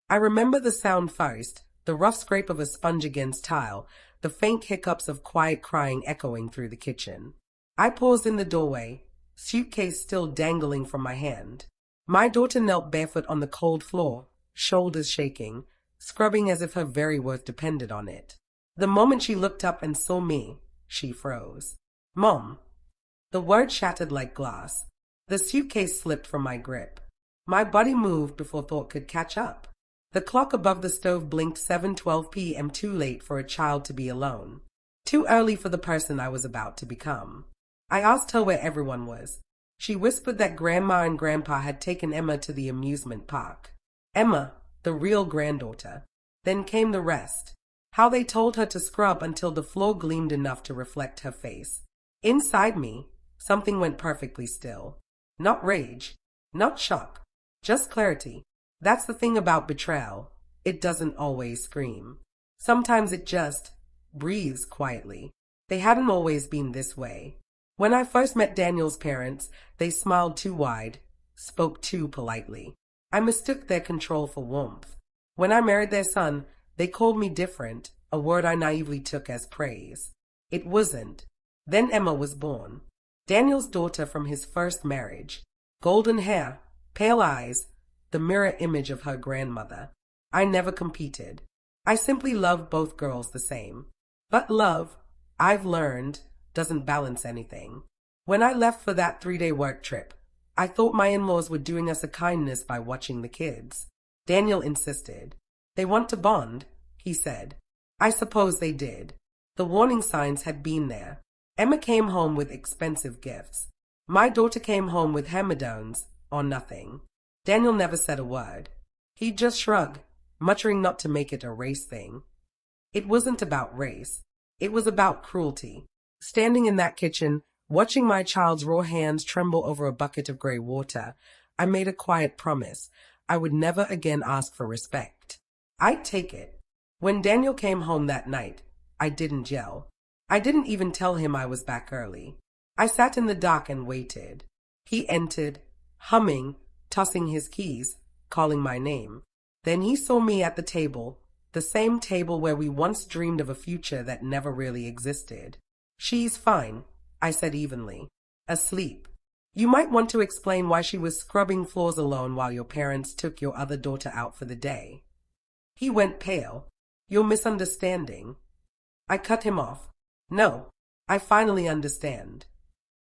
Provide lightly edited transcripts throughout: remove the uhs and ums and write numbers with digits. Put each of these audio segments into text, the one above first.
I remember the sound first, the rough scrape of a sponge against tile, the faint hiccups of quiet crying echoing through the kitchen. I paused in the doorway, suitcase still dangling from my hand. My daughter knelt barefoot on the cold floor, shoulders shaking, scrubbing as if her very worth depended on it. The moment she looked up and saw me, she froze. "Mom." The word shattered like glass. The suitcase slipped from my grip. My body moved before thought could catch up. The clock above the stove blinked 7:12 p.m. Too late for a child to be alone. Too early for the person I was about to become. I asked her where everyone was. She whispered that Grandma and Grandpa had taken Emma to the amusement park. Emma, the real granddaughter. Then came the rest. How they told her to scrub until the floor gleamed enough to reflect her face. Inside me, something went perfectly still. Not rage, not shock, just clarity. That's the thing about betrayal. It doesn't always scream. Sometimes it just breathes quietly. They hadn't always been this way. When I first met Daniel's parents, they smiled too wide, spoke too politely. I mistook their control for warmth. When I married their son, they called me different, a word I naively took as praise. It wasn't. Then Emma was born. Daniel's daughter from his first marriage. Golden hair, pale eyes, the mirror image of her grandmother. I never competed. I simply loved both girls the same. But love, I've learned, doesn't balance anything. When I left for that 3-day work trip, I thought my in-laws were doing us a kindness by watching the kids. Daniel insisted. They want to bond, he said. I suppose they did. The warning signs had been there. Emma came home with expensive gifts. My daughter came home with hamadones, or nothing. Daniel never said a word. He just shrugged, muttering not to make it a race thing. It wasn't about race. It was about cruelty. Standing in that kitchen, watching my child's raw hands tremble over a bucket of grey water, I made a quiet promise. I would never again ask for respect. I'd take it. When Daniel came home that night, I didn't yell. I didn't even tell him I was back early. I sat in the dark and waited. He entered, humming, tossing his keys, calling my name. Then he saw me at the table, the same table where we once dreamed of a future that never really existed. She's fine, I said evenly. Asleep. You might want to explain why she was scrubbing floors alone while your parents took your other daughter out for the day. He went pale. You're misunderstanding. I cut him off. No, I finally understand.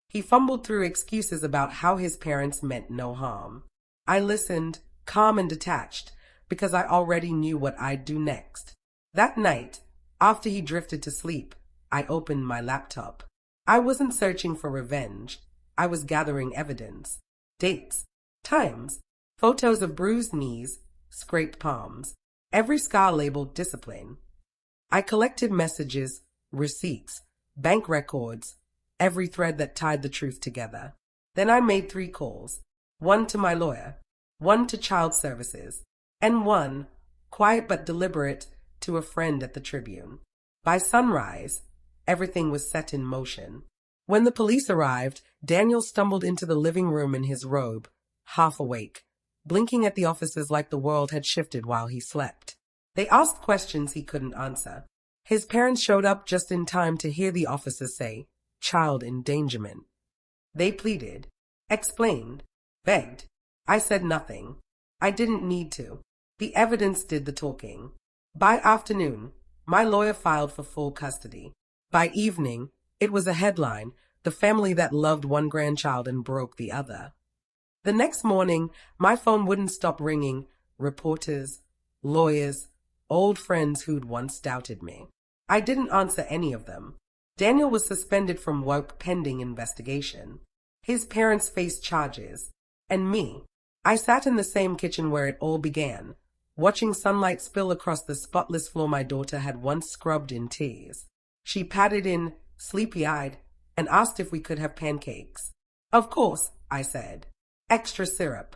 He fumbled through excuses about how his parents meant no harm. I listened, calm and detached, because I already knew what I'd do next. That night, after he drifted to sleep, I opened my laptop. I wasn't searching for revenge. I was gathering evidence. Dates, times, photos of bruised knees, scraped palms, every scar labeled discipline. I collected messages, receipts, bank records, every thread that tied the truth together. Then I made 3 calls, one to my lawyer, one to child services, and one, quiet but deliberate, to a friend at the Tribune. By sunrise, everything was set in motion. When the police arrived, Daniel stumbled into the living room in his robe, half awake, blinking at the officers like the world had shifted while he slept. They asked questions he couldn't answer. His parents showed up just in time to hear the officers say, "Child endangerment." They pleaded, explained, begged. I said nothing. I didn't need to. The evidence did the talking. By afternoon, my lawyer filed for full custody. By evening, it was a headline, the family that loved one grandchild and broke the other. The next morning, my phone wouldn't stop ringing, reporters, lawyers, old friends who'd once doubted me. I didn't answer any of them. Daniel was suspended from work pending investigation. His parents faced charges. And me, I sat in the same kitchen where it all began, watching sunlight spill across the spotless floor my daughter had once scrubbed in tears. She patted in, sleepy-eyed, and asked if we could have pancakes. Of course, I said. Extra syrup.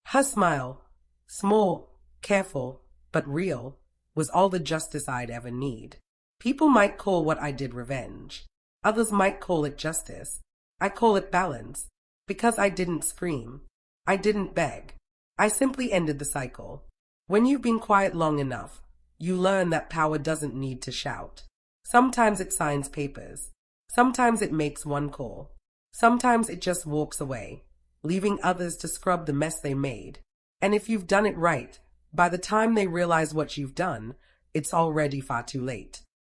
Her smile, small, careful, but real, was all the justice I'd ever need. People might call what I did revenge. Others might call it justice. I call it balance. Because I didn't scream. I didn't beg. I simply ended the cycle. When you've been quiet long enough, you learn that power doesn't need to shout. Sometimes it signs papers. Sometimes it makes one call. Sometimes it just walks away, leaving others to scrub the mess they made. And if you've done it right, by the time they realize what you've done, it's already far too late.